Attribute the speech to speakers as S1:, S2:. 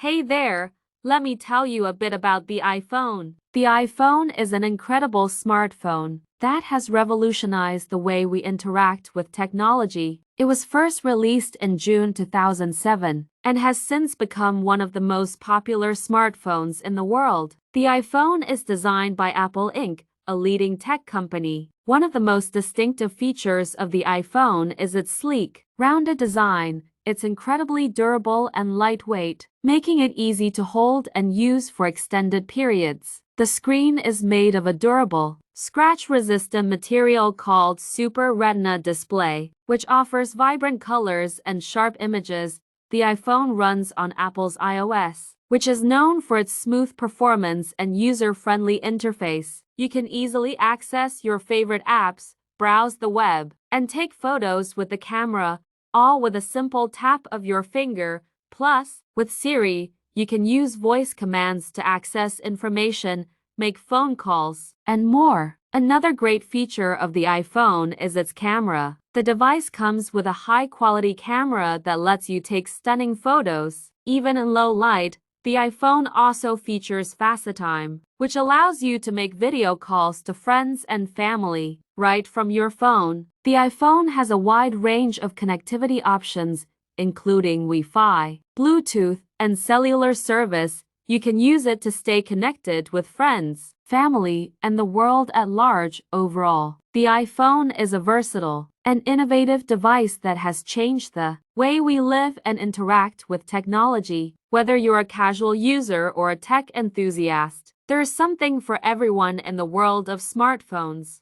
S1: Hey there, let me tell you a bit about the iPhone. The iPhone is an incredible smartphone that has revolutionized the way we interact with technology. It was first released in June 2007 and has since become one of the most popular smartphones in the world. The iPhone is designed by Apple Inc., a leading tech company. One of the most distinctive features of the iPhone is its sleek, rounded design. It's incredibly durable and lightweight, making it easy to hold and use for extended periods. The screen is made of a durable, scratch-resistant material called Super Retina display, which offers vibrant colors and sharp images. The iPhone runs on Apple's iOS, which is known for its smooth performance and user-friendly interface. You can easily access your favorite apps, browse the web, and take photos with the camera, all with a simple tap of your finger. Plus, with Siri, you can use voice commands to access information, make phone calls, and more. Another great feature of the iPhone is its camera. The device comes with a high-quality camera that lets you take stunning photos, even in low light. The iPhone also features FaceTime, which allows you to make video calls to friends and family right from your phone. The iPhone has a wide range of connectivity options, including Wi-Fi, Bluetooth, and cellular service. You can use it to stay connected with friends, family, and the world at large. Overall, the iPhone is a versatile and innovative device that has changed the way we live and interact with technology. Whether you're a casual user or a tech enthusiast, there is something for everyone in the world of smartphones.